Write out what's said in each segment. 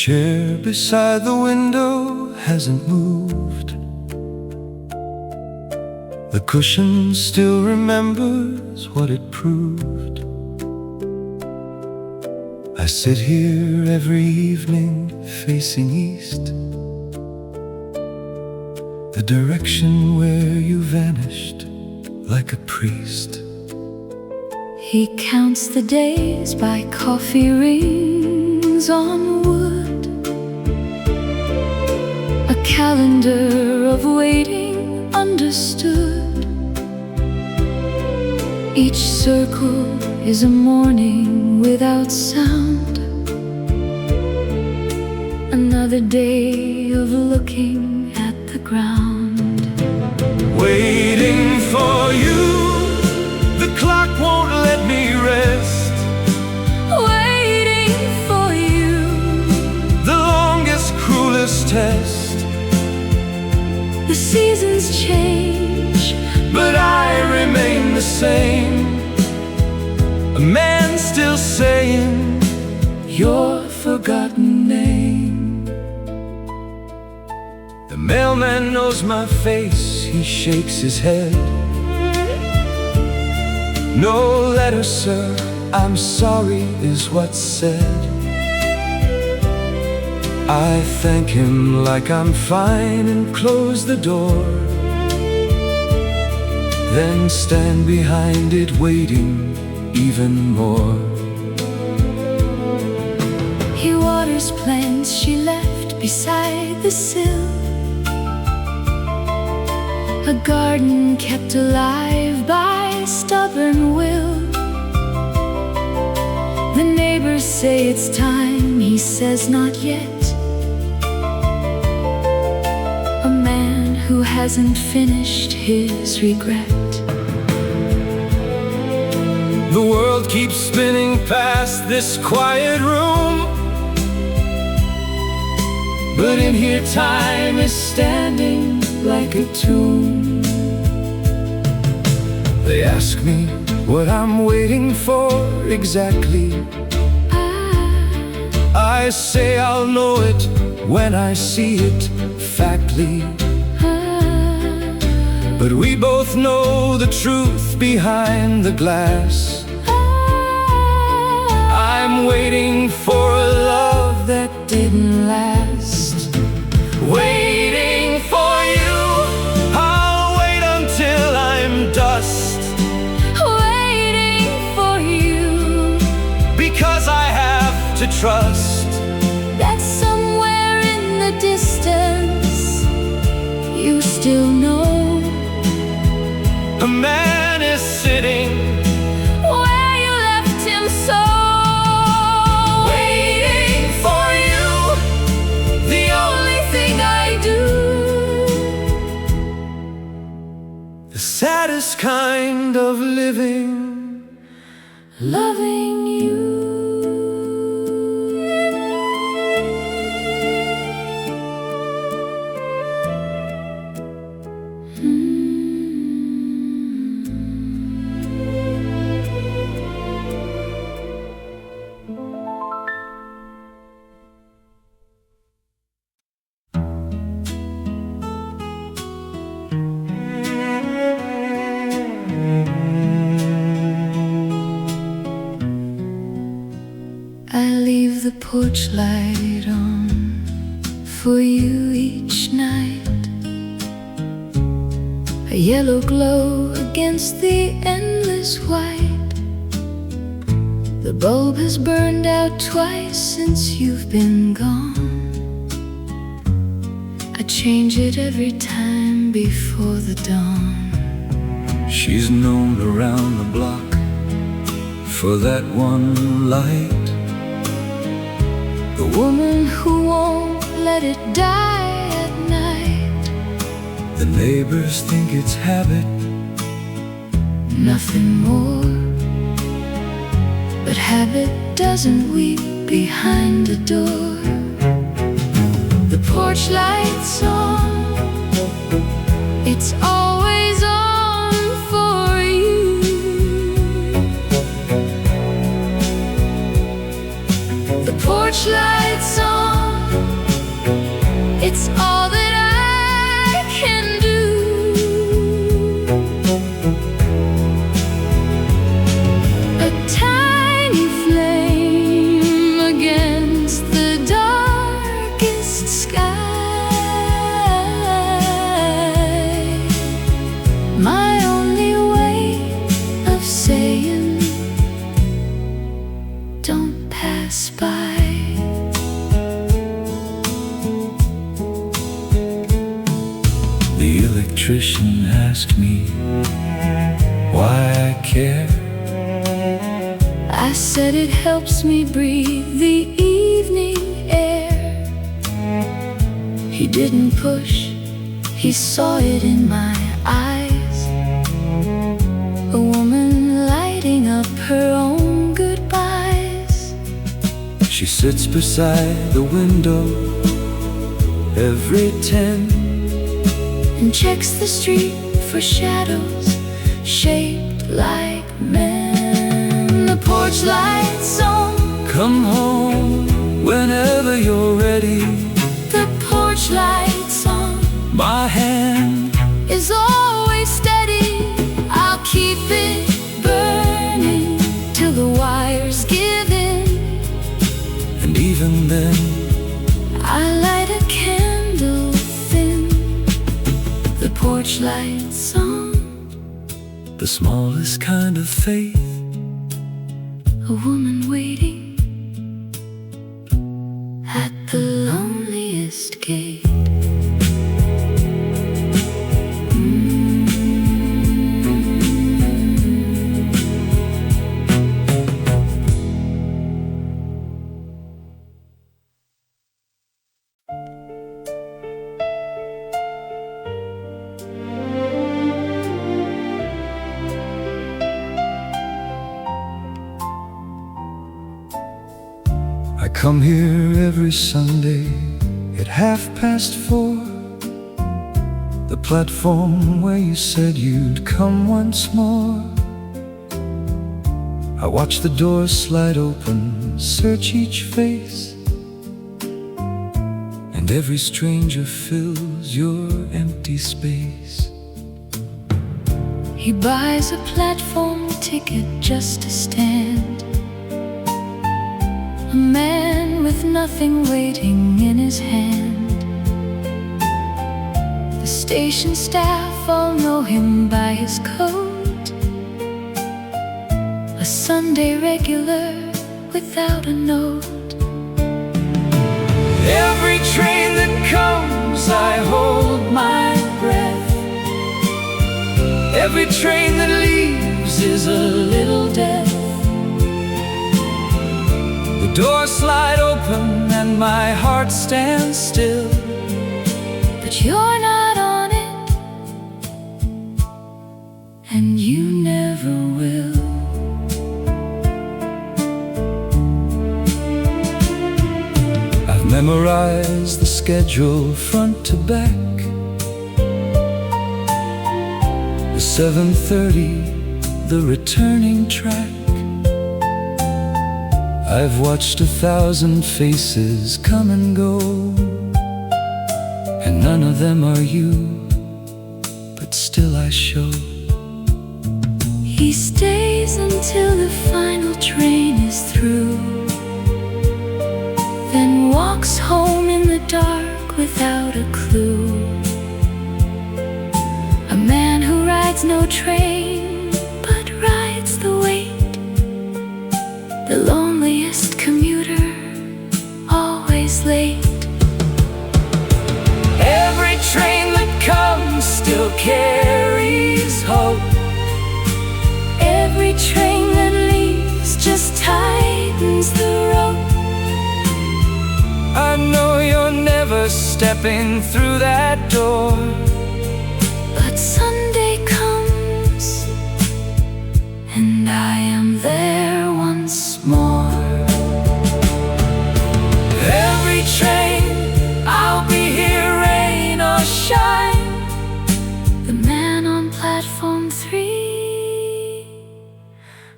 chair beside the window hasn't moved. The cushion still remembers what it proved. I sit here every evening facing east, the direction where you vanished like a priest. He counts the days by coffee rings on wood, a calendar of waiting understood. Each circle is a morning without sound, another day of looking at the ground. Waiting for you, the clock won't let me rest. Waiting for you, The longest, cruelest test. the seasons change, But I remain the same, a man still saying your forgotten name. The mailman knows my face, he shakes his head. No letter, sir, I'm sorry is what's said. I thank him like I'm fine and close the door, then stand behind it waiting even more. he waters plants she left beside the sill, a garden kept alive by stubborn will. The neighbors say it's time, he says not yet. A man who hasn't finished his regret. The world keeps spinning past this quiet room, but in here time is standing like a tomb. They ask me what I'm waiting for exactly. I say I'll know it when I see it factly. But we both know the truth behind the glass. I'm waiting for a love that didn't last. Waiting for you, I'll wait until I'm dust. Waiting for you, Because I have to trust that somewhere in the distance you still know a man is sitting where you left him so. waiting for you, The only thing I do, the saddest kind of living. loving you. I leave the porch light on for you each night, a yellow glow against the endless white. The bulb has burned out twice since you've been gone. I change it every time before the dawn. She's known around the block for that one light, The woman who won't let it die at night. the neighbors think it's habit. Nothing more, but habit doesn't weep behind the door. The porch light's on, it's always on for you. The porch light's on, electrician asked me why I care. I said it helps me breathe the evening air. He didn't push, he saw it in my eyes. A woman lighting up her own goodbyes. She sits beside the window every 10 and checks the street for shadows shaped like men. The porch light's on. Come home whenever you're ready. The porch light's on. My hand is always steady. I'll keep it burning till the wires give in. and even then I light a candle thin. The porch light's on. the smallest kind of faith. A woman waiting at the loneliest gate. I come here every Sunday at 4:30. The platform where you said you'd come once more. I watch the doors slide open, search each face, and every stranger fills your empty space. He buys a platform ticket just to stand. A man with nothing waiting in his hand. The station staff all know him by his coat. A Sunday regular without a note. Every train that comes, I hold my breath. Every train that leaves is a little death. The doors slide open and my heart stands still. But you're not on it, and you never will. I've memorized the schedule front to back. The 7:30, the returning track. I've watched 1,000 faces come and go, and none of them are you, but still I show. He stays until the final train is through, then walks home in the dark without a clue. A man who rides no train, but rides the weight. The loneliest commuter, always late. Every train that comes still carries hope. Every train that leaves just tightens the rope. I know you're never stepping through that door, But Sunday comes, and I am there once more. every train I'll be here, rain or shine. The man on platform 3,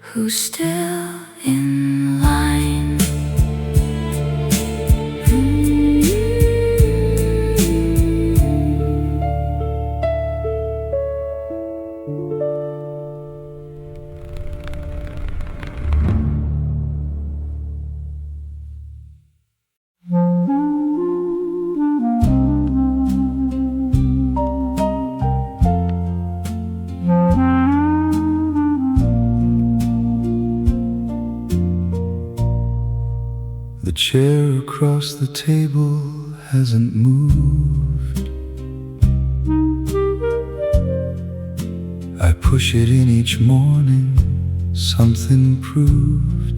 who's still in line. The chair across the table hasn't moved. push it in each morning, something proved.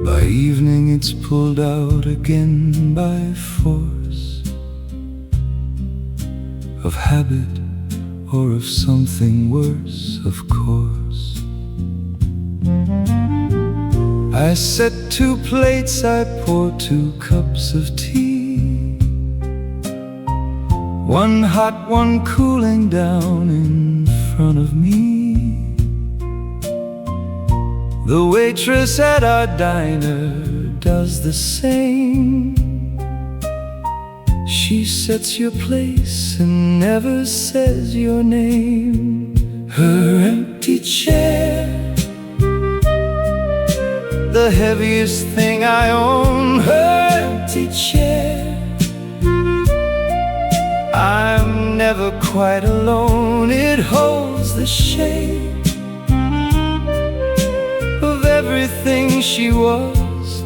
By evening it's pulled out again by force of habit or of something worse, of course. I set 2 plates, I pour 2 cups of tea, one hot, one cooling down in front of me. The waitress at our diner does the same. She sets your place and never says your name. Her empty chair, the heaviest thing I own. Her empty chair, I'm never quite alone. It holds the shape of everything she was,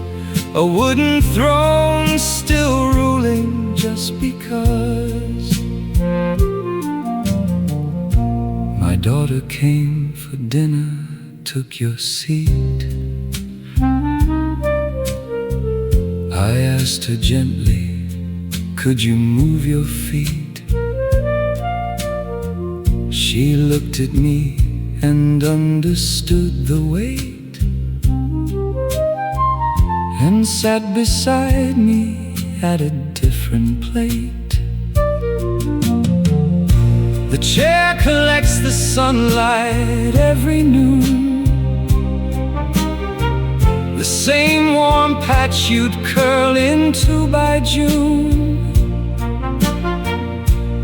a wooden throne still ruling just because. My daughter came for dinner, took your seat. I asked her gently, could you move your feet? She looked at me and understood the weight, and sat beside me at a different plate. The chair collects the sunlight every noon, the same warm patch you'd curl into by June.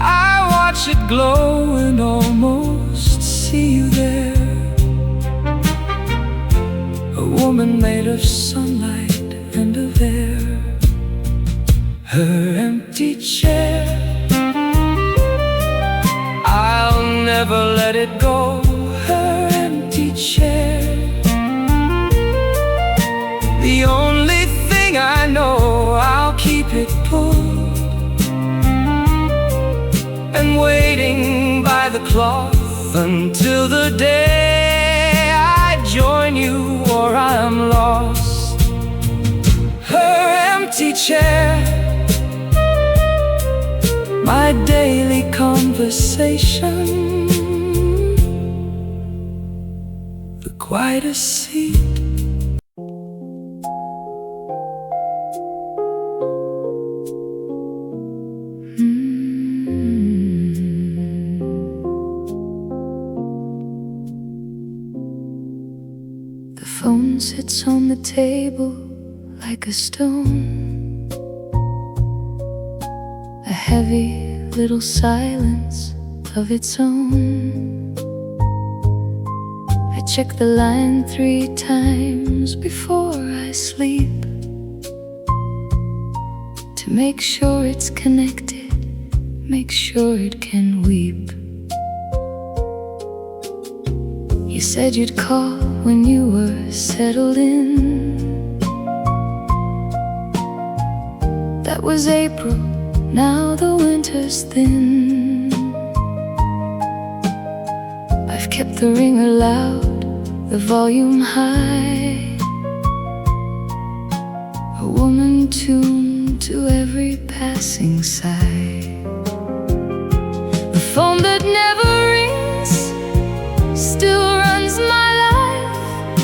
I watch it glow and almost see you there, a woman made of sunlight and of air. Her empty chair, I'll never let it go. Her empty chair, the only thing I know, I'll keep it pulled and waiting by the cloth until the day I join you or I'm lost. Her empty chair, my daily conversation, the quietest seat. The phone sits on the table like a stone, a heavy little silence of its own. I check the line 3 times before I sleep, to make sure it's connected, make sure it can weep. You said you'd call when you were settled in. That was April, now the winter's thin. I've kept the ringer loud, the volume high, a woman tuned to every passing sigh. The phone that never rings still runs my life.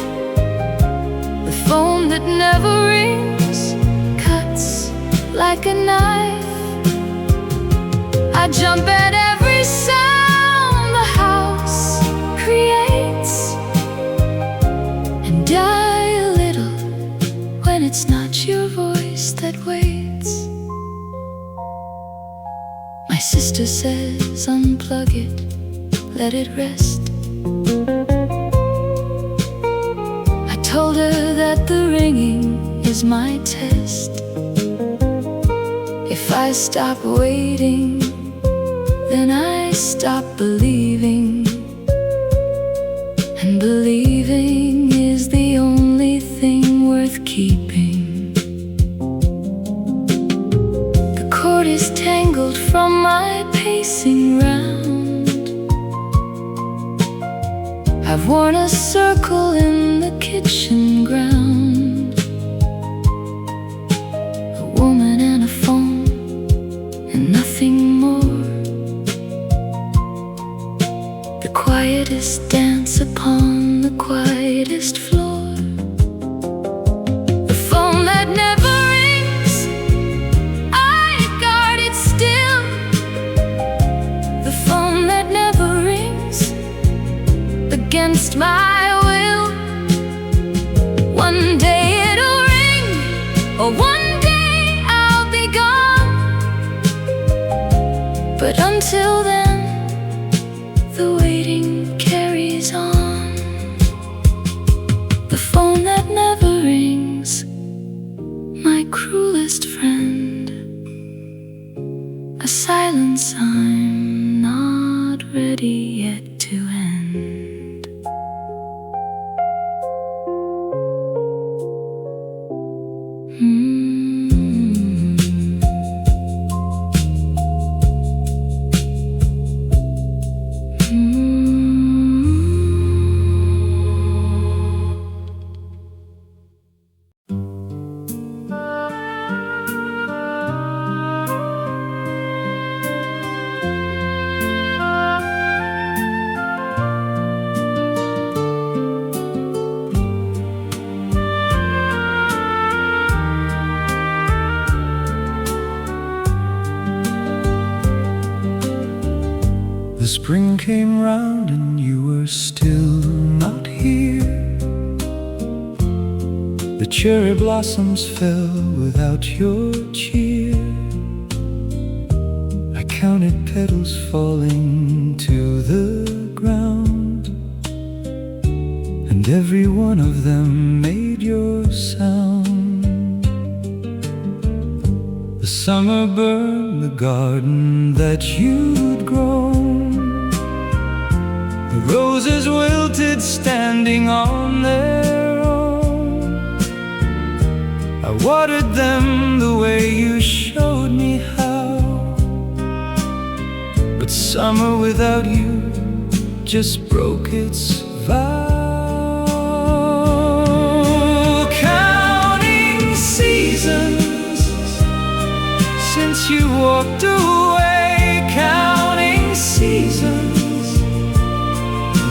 The phone that never rings cuts like a knife. I jump at every sound the house creates, and die a little when it's not your voice that waits. My sister says unplug it, let it rest. I told her that the ringing is my test. If I stop waiting, then I stop believing, and believing is the only thing worth keeping. The cord is tangled from my pacing round, I've worn a circle in the kitchen ground, a woman and a phone and nothing more. The quietest dance upon the quietest floor. The phone that never rings, I guard it still. The phone that never rings against my will. One day it'll ring, or one day I'll be gone. But until then, the waiting carries on. The phone that never rings, my cruelest friend. A silence I'm not ready yet to end. The spring came round and you were still not here. The cherry blossoms fell without your cheer. I counted petals falling to the ground, and every one of them made your sound. The summer burned the garden that you'd grown. The roses wilted standing on their own. I watered them the way you showed me how, but summer without you just broke its vow. Counting seasons since you walked away, counting seasons,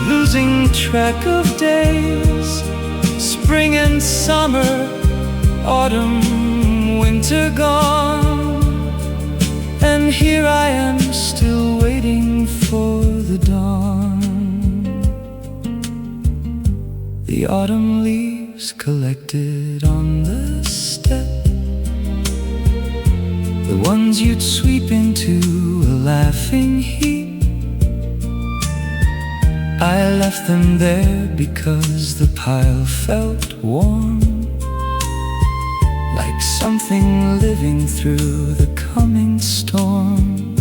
losing track of days. Spring and summer, autumn, winter gone, and here I am still waiting for the dawn. The autumn leaves collected on the step, the ones you'd sweep into a laughing heap. I left them there because the pile felt warm, like something living through the coming storm.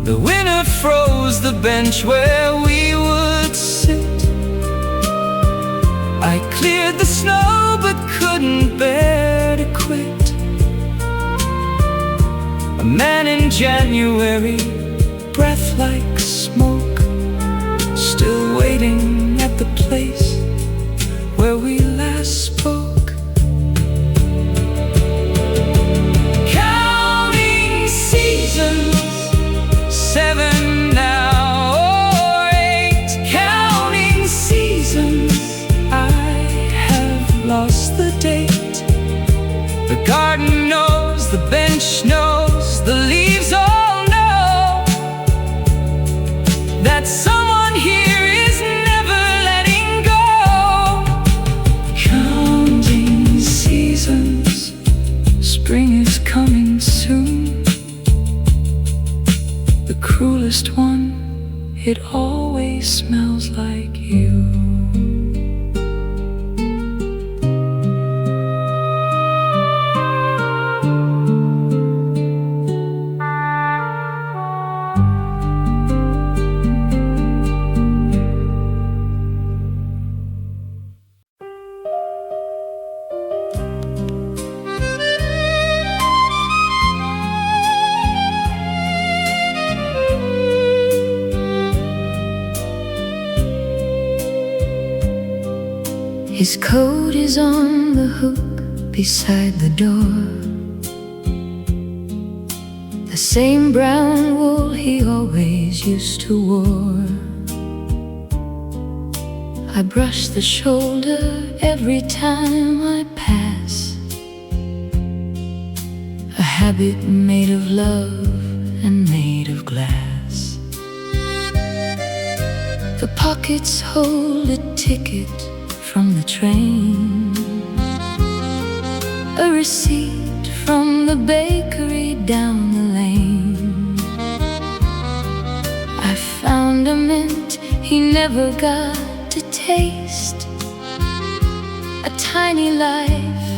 The winter froze the bench where we would sit. I cleared the snow but couldn't bear to quit. A man in January, breath like smoke, still waiting at the place where we last spoke. Counting seasons, 7 now or 8. Counting seasons, I have lost the date. The garden knows, the bench knows, the leaves all know that someone here is never letting go. Counting seasons, spring is coming soon. The cruelest one, it always smells like you. His coat is on the hook beside the door, the same brown wool he always used to wear. I brush the shoulder every time I pass, a habit made of love and made of glass. The pockets hold a ticket from the train, a receipt from the bakery down the lane. I found a mint he never got to taste, a tiny life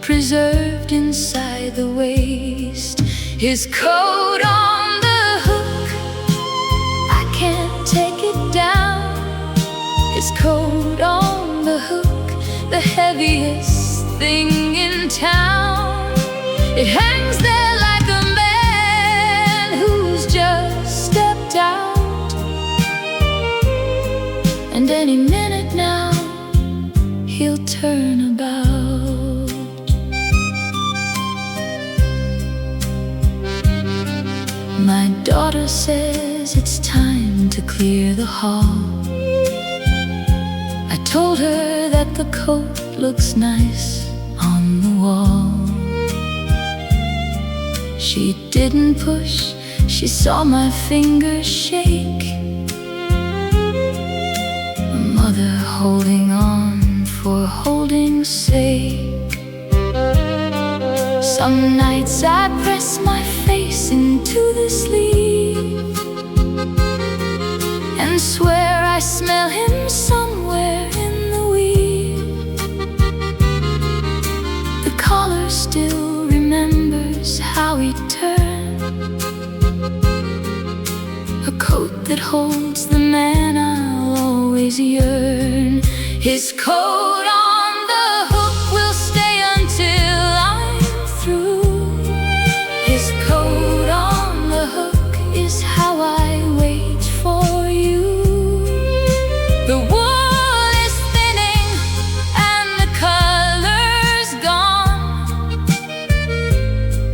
preserved inside the waste. His coat on the hook, I can't take it down. His coat on the hook, the heaviest thing in town. It hangs there like a man who's just stepped out, and any minute now he'll turn about. My daughter says it's time to clear the hall. I told her that the coat looks nice on the wall. She didn't push, she saw my fingers shake. A mother holding on for holding's sake. Some nights I press my face into the sleeve and swear I smell him somewhere in the weave. The collar still remembers how he turned, a coat that holds the man I'll always yearn. His coat on the hook will stay until I'm through. His coat on the hook is how I wait for you. The wool is thinning and the color's gone,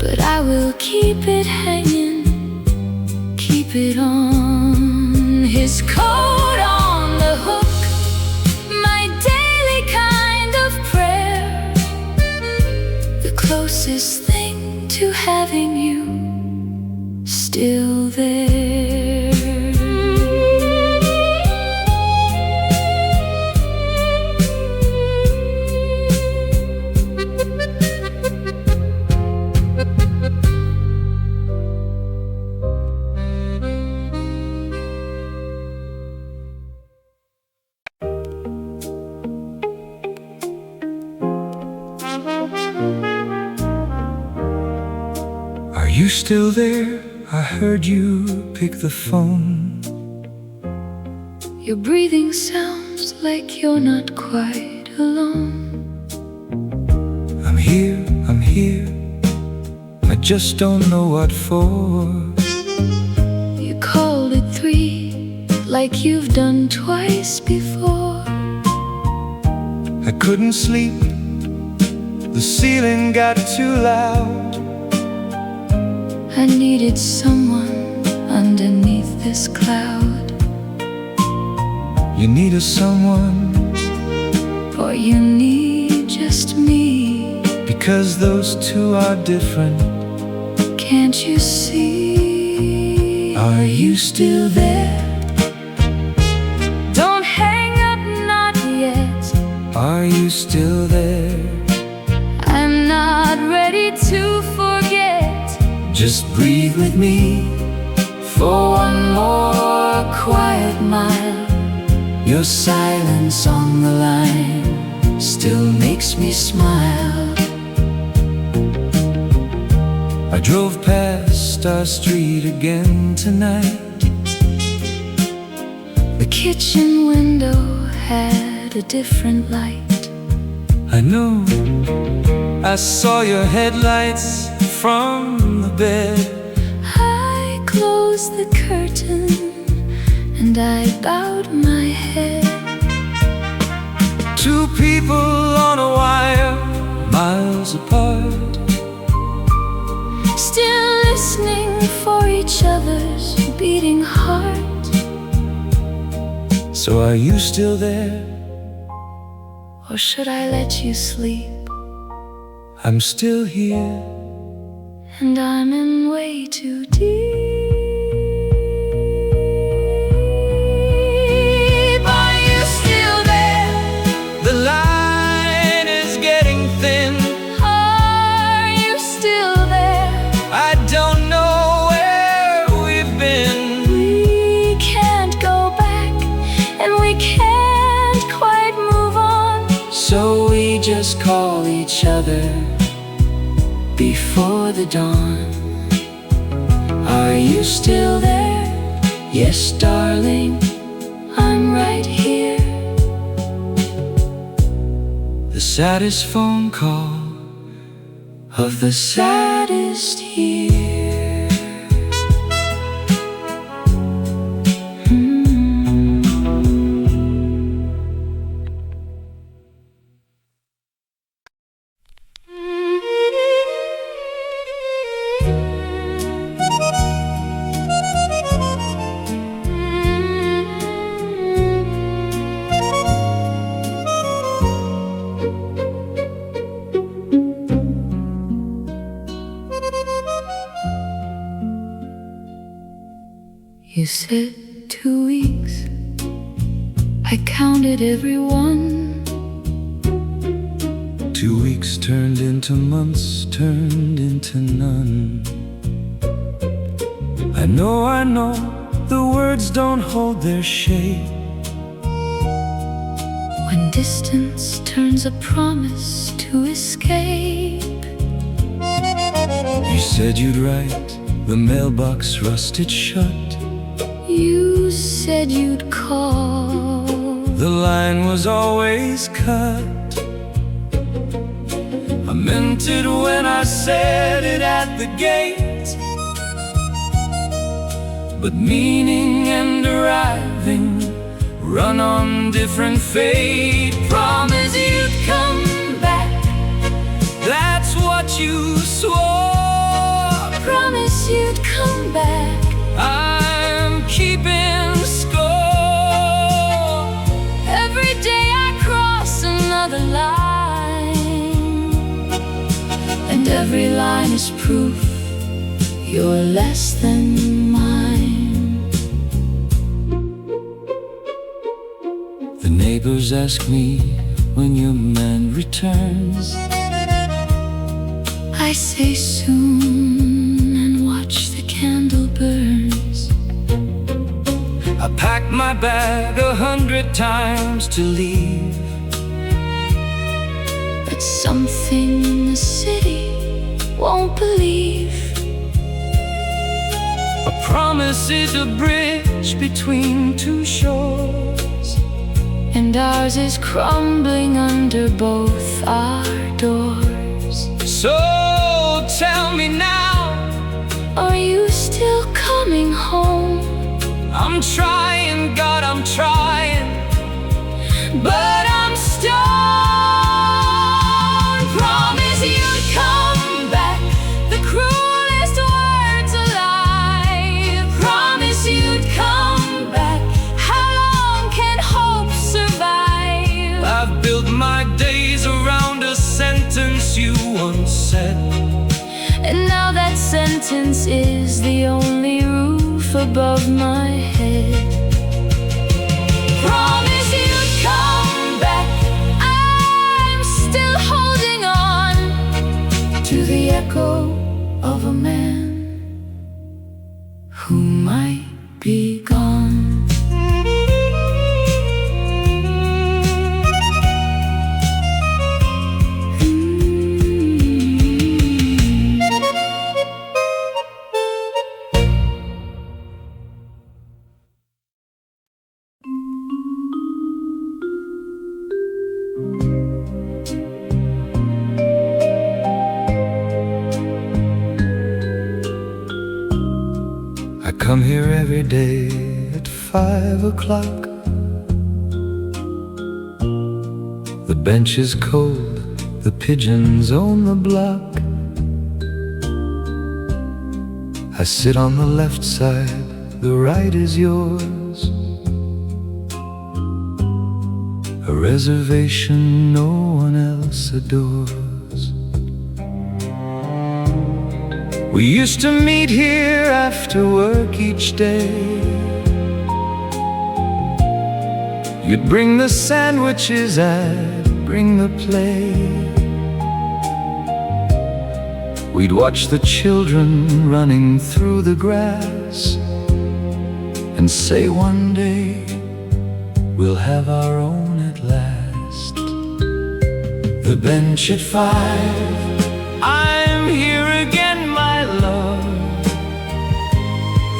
but I will keep it hanging, keep it on. His coat on the hook, my daily kind of prayer, the closest thing to having you still there. Are you still there? I heard you pick the phone. Your breathing sounds like you're not quite alone. I'm here, I just don't know what for. You called at 3 like you've done twice before. I couldn't sleep, the ceiling got too loud. I needed someone underneath this cloud. You need a someone, or you need just me. because those two are different. Can't you see? Are you still there? Don't hang up, not yet. Are you still there? I'm not ready to forget. Just breathe with me For one more quiet mile, Your silence on the line still makes me smile. I drove past our street again tonight. the kitchen window had a different light. I know I saw your headlights from the bed. I closed the curtain and I bowed my head. Two people on a wire, miles apart, still listening for each other's beating heart. So are you still there? Or should I let you sleep? I'm still here, and I'm in way too deep. Are you still there? the line is getting thin. Are you still there? I don't know where we've been. We can't go back, and we can't quite move on. So we just call each other before the dawn. Are you still there? Yes, darling, I'm right here. the saddest phone call of the saddest year. You said 2 weeks. I counted every one. 2 weeks turned into months, turned into none. I know, the words don't hold their shape. When distance turns a promise to escape. You said you'd write, the mailbox rusted shut. You said you'd call. The line was always cut. I meant it when I said it at the gate, but meaning and arriving run on different fate. Promise you'd come back. That's what you swore. Promise you'd come back. I'm keeping score. Every day I cross another line, and every line is proof you're less than mine. The neighbors ask me when your man returns. I say soon and watch the candle burns. I packed my bag 100 times to leave, But something in the city won't believe. a promise is a bridge between two shores, And ours is crumbling under both our doors. so tell me now, Are you still coming home? I'm trying, God, I'm trying, But I'm stoned. Promise you'd come back. The cruelest words alive. Promise you'd come back. How long can hope survive? I've built my days around a sentence you once said. And now that sentence is the only roof above my head. Promise you'd come back. I'm still holding on to the echo of a man who might be gone. I come here every day at 5 o'clock. The bench is cold, the pigeons own the block. I sit on the left side, the right is yours. A reservation no one else adores. We used to meet here after work each day. You'd bring the sandwiches, I'd bring the play. We'd watch the children running through the grass and say one day we'll have our own at last. The bench at 5, I'm here again, my love.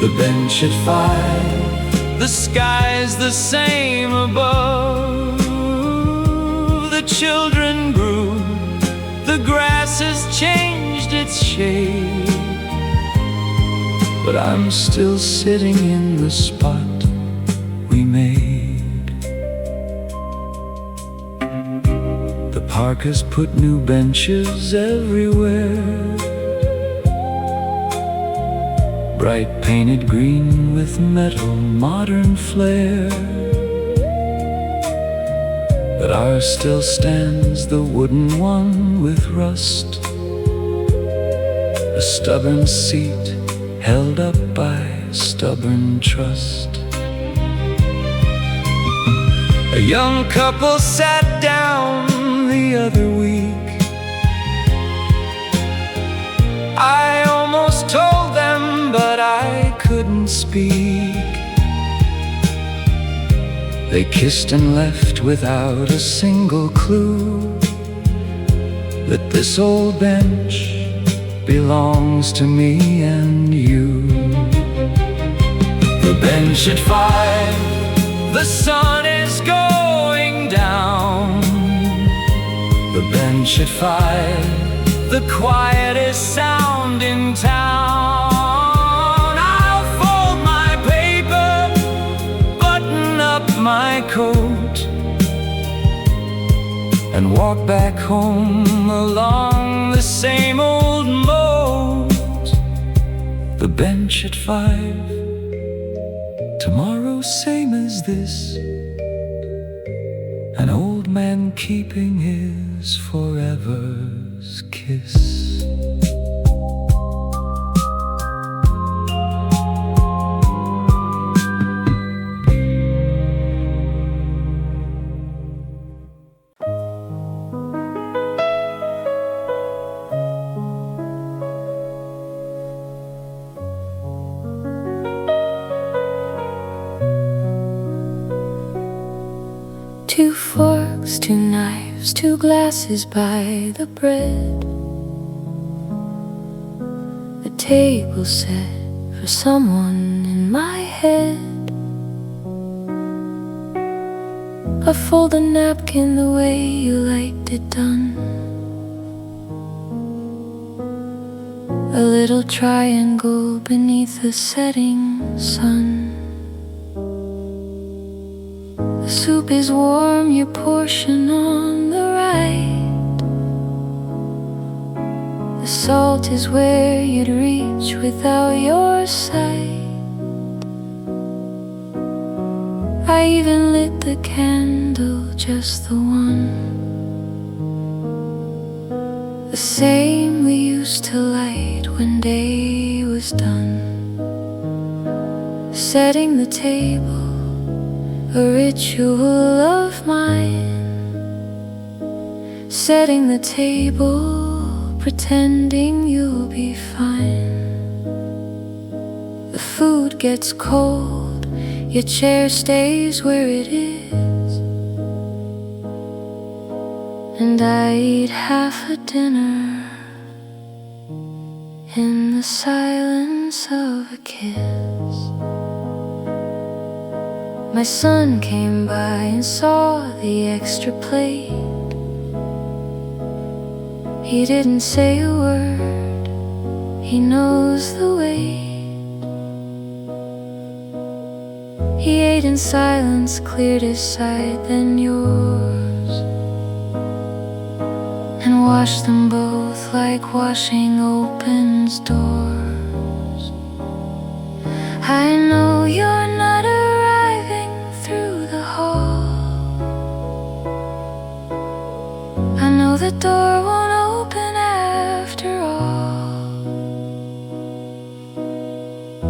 The bench at 5, the sky's the same above. The children grew, the grass has changed its shade, but I'm still sitting in the spot we made. The park has put new benches everywhere, bright painted green with metal modern flair. But ours still stands, the wooden one with rust, a stubborn seat held up by stubborn trust. A young couple sat down the other week. I almost told them, but I couldn't speak. They kissed and left without a single clue that this old bench belongs to me and you. The bench at 5, the sun is going down. The bench at 5, the quietest sound in town. I'll fold my paper, button up my coat, and walk back home along the same old moat. The bench at 5, tomorrow same as this, an old man keeping his forever's kiss. Two forks, two knives, two glasses by the bread. A table set for someone in my head. I fold a napkin the way you liked it done. A little triangle beneath the setting sun. The soup is warm, your portion on the right. The salt is where you'd reach without your sight. I even lit the candle, just the one, the same we used to light when day was done. Setting the table, a ritual of mine. Setting the table, pretending you'll be fine. The food gets cold, your chair stays where it is, and I eat half a dinner in the silence of a kiss. My son came by and saw the extra plate. He didn't say a word, he knows the way. He ate in silence, cleared his sight, then yours. and wash them both like washing opens doors. I know you're not arriving through the hall. I know the door won't open after all.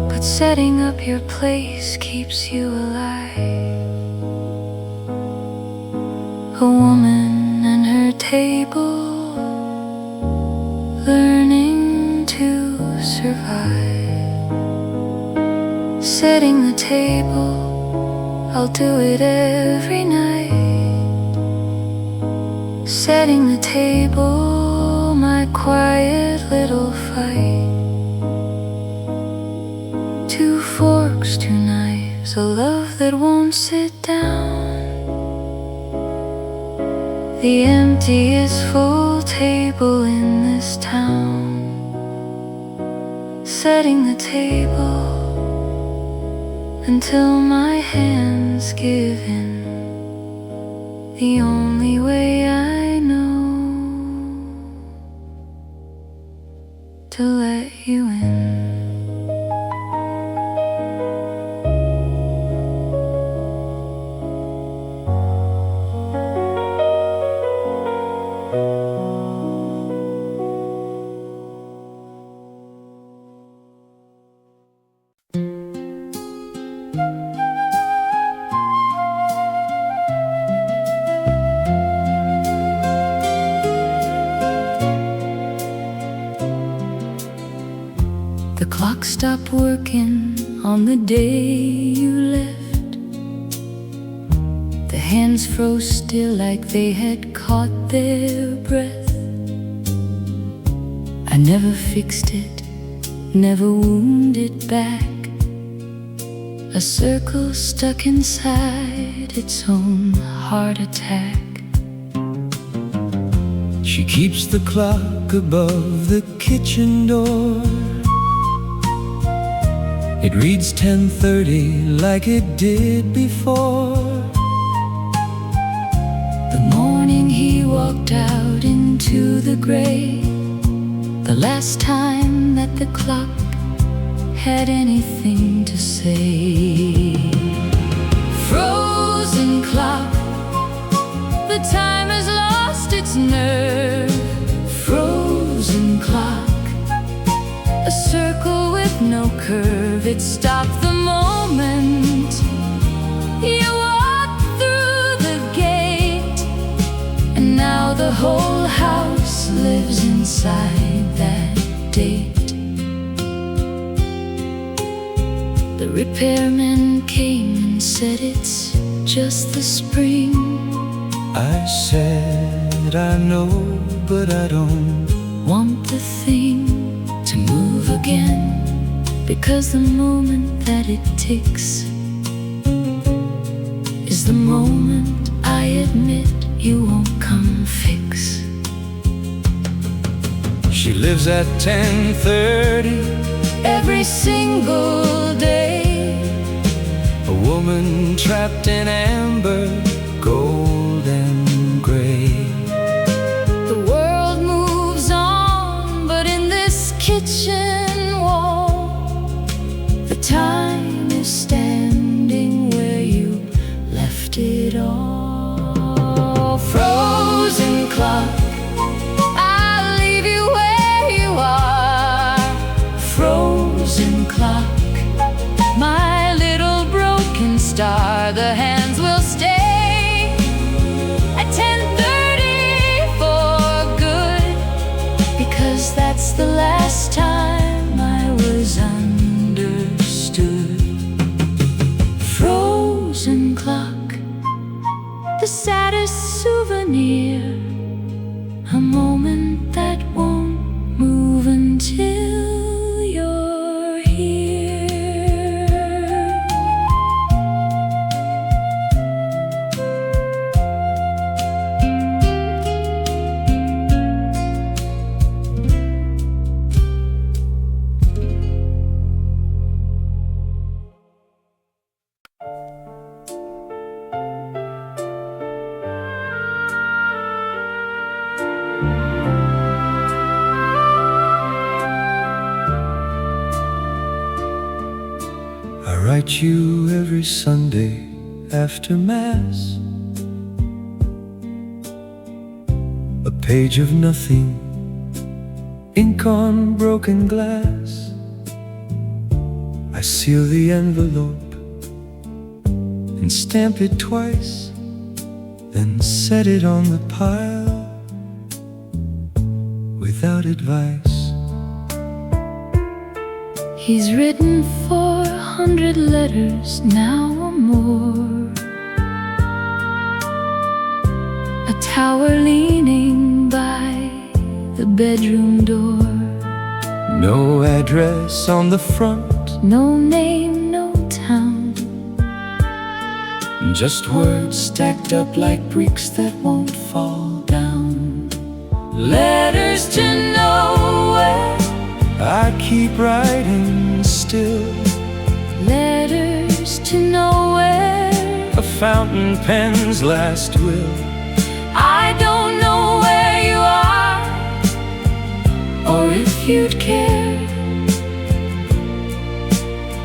But setting up your place keeps you alive. A woman and her table, learning to survive. Setting the table, I'll do it every night. Setting the table, my quiet little fight. Two forks, two knives, a love that won't sit down. The emptiest full table in this town. Setting the table until my hands give in. The only way I know to let you in. The clock stopped working on the day you left. The hands froze still like they had caught their breath. I never fixed it, never wounded back. A circle stuck inside its own heart attack. She keeps the clock above the kitchen door. It reads 10:30 like it did before. The morning he walked out into the gray, the last time that the clock had anything to say. Frozen clock, the time has lost its nerve. Frozen clock, a circle with no curve. It stopped the moment you walked through the gate, and now the whole house lives inside that date. The repairman came and said it's just the spring. I said I know, but I don't Want the thing to move again, because the moment that it ticks is the moment I admit you won't come fix. She lives at 10:30 Every single day, a woman trapped in amber, gold and gray. the world moves on, but in this kitchen wall, the time is standing where you left it all. Frozen clock, I'll leave you where you are. Frozen clock, my little broken star. The hands will stay at 10:30 for good, because that's the last time I was understood. Frozen clock, the saddest souvenir, a moment that won't move until you're here. write you every Sunday after Mass, a page of nothing, ink on broken glass. I seal the envelope and stamp it twice, then set it on the pile without advice. He's written 400 letters now or more, a tower leaning by the bedroom door. No address on the front, No name, no town, just words stacked up like bricks that won't fall down. letters to nowhere, I keep writing still, letters to nowhere. a fountain pen's last will. I don't know where you are, or if you'd care,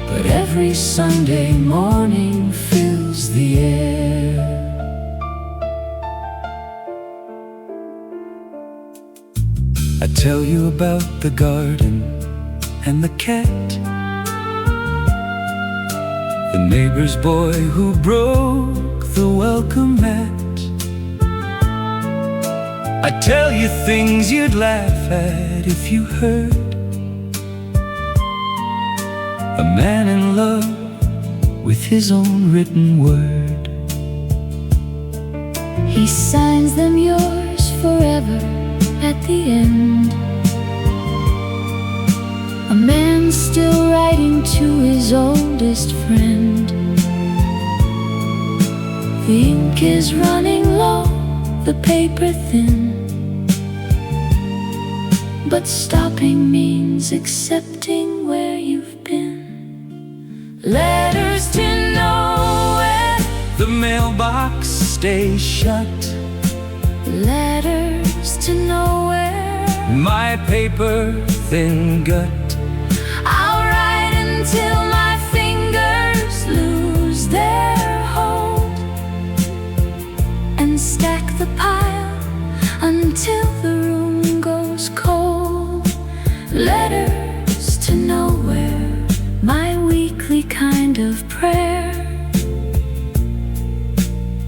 but every Sunday morning fills the air. I tell you about the garden and the cat, the neighbor's boy who broke the welcome mat. I tell you things you'd laugh at if you heard, a man in love with his own written word. He signs them yours forever at the end, a man still writing to his oldest friend. The ink is running low, the paper thin, but stopping means accepting where you've been. Letters to nowhere, The mailbox stays shut, letters to nowhere. my paper thin gut. I'll write until my fingers lose their hold, and stack the pile until the room goes cold. Letters to nowhere, my weekly kind of prayer,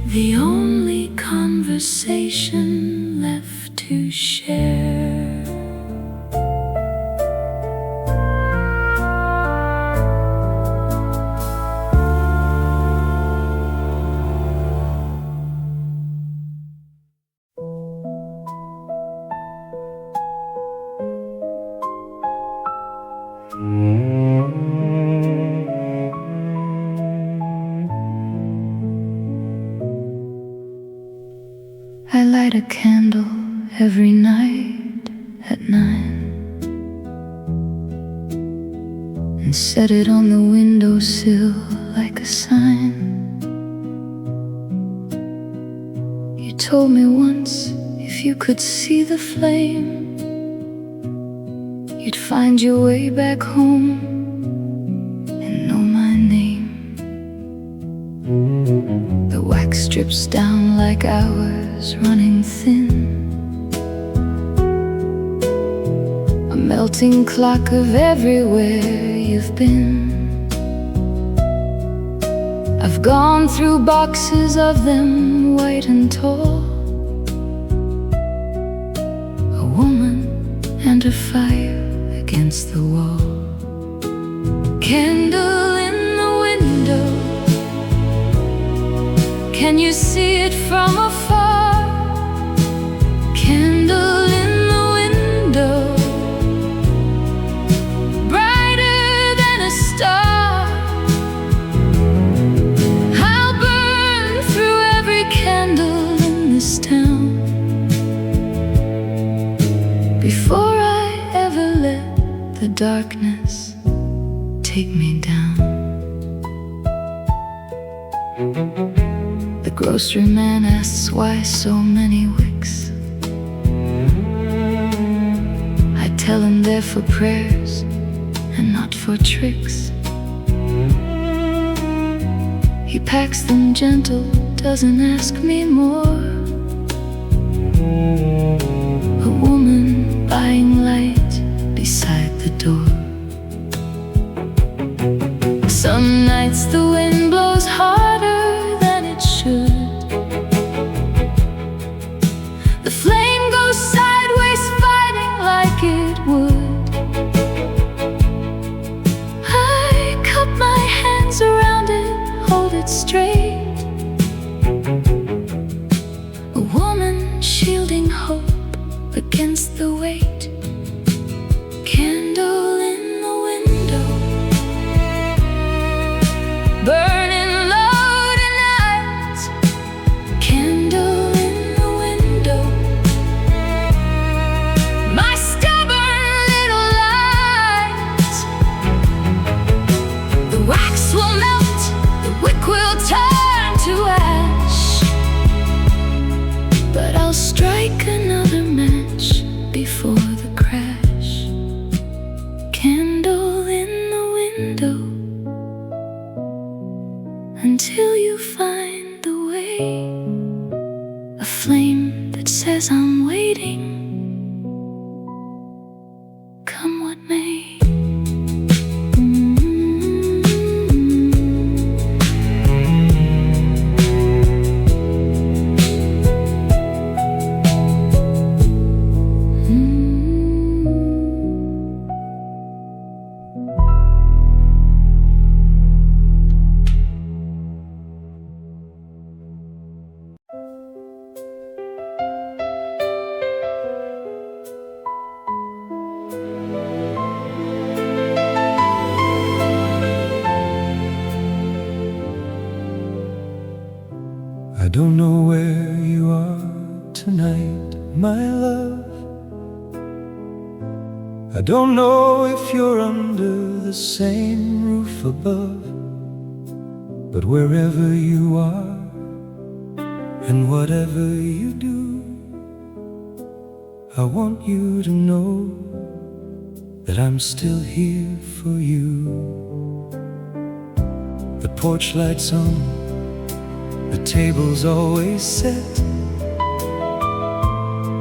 the only conversation left to share. I light a candle every night at 9 and set it on the windowsill like a sign. You told me once if you could see the flame, you'd find your way back home and know my name. The wax drips down like hours running thin, a melting clock of everywhere you've been. I've gone through boxes of them, white and tall, a woman and a fire against the wall. Candle in the window, can you see it from afar? Candle in the window, brighter than a star. I'll burn through every candle in this town before I ever let the darkness take me down. The grocery man asks why so many wicks. I tell him they're for prayers and not for tricks. He packs them gentle, doesn't ask me more. A woman buying light beside the door. Some nights the wind blows harder than it should. The flame goes sideways, fighting like it would. I cup my hands around it, hold it straight. A woman shielding hope against the weight. Candle in the window, burning low tonight. Candle in the window, my stubborn little light. The wax will melt, the wick will turn to ash, but I'll strike another match before the crash. Candle in the window, until you find the way. A flame that says I'm waiting, come what may. I don't know where you are tonight, my love. I don't know if you're under the same roof above. But wherever you are, and whatever you do, I want you to know that I'm still here for you. The porch light's on, the table's always set.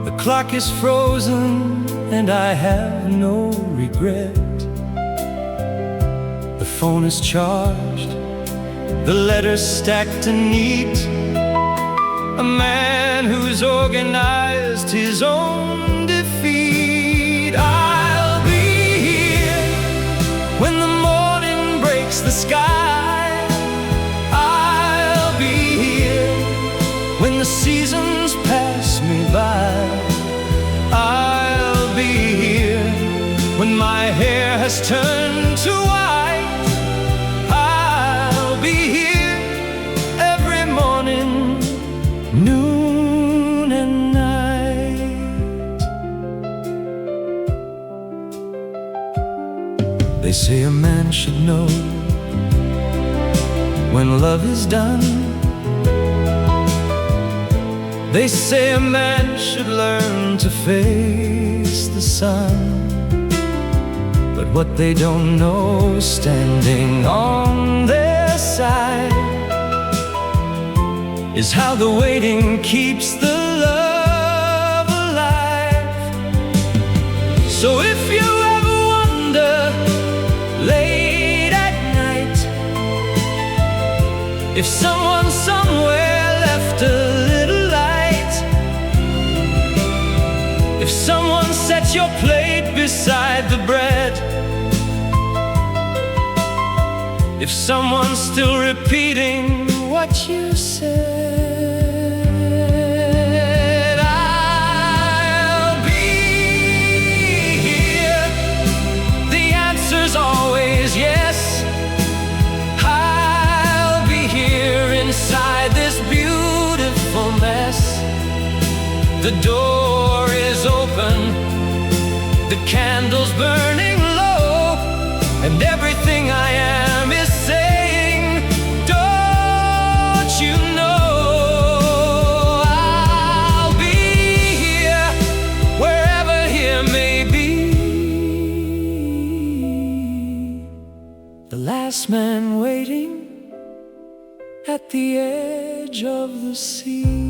The clock is frozen and I have no regret. The phone is charged, the letters stacked and neat. A man who's organized his own defeat. I'll be here when the morning breaks the sky. I'll be here when the seasons pass me by. I'll be here when my hair has turned to white. I'll be here every morning, noon and night. They say a man should know when love is done. They say a man should learn to face the sun. But what they don't know, standing on their side, is how the waiting keeps the love alive. So if you ever wonder, late at night, if someone somewhere left a little light, if someone set your plate beside the bread, if someone's still repeating what you said, I'll be here. The answer's always yes. I'll be here inside this beautiful mess. The door is open, the candle's burning low, and everything I am is saying, don't you know? I'll be here, wherever here may be. The last man waiting at the edge of the sea.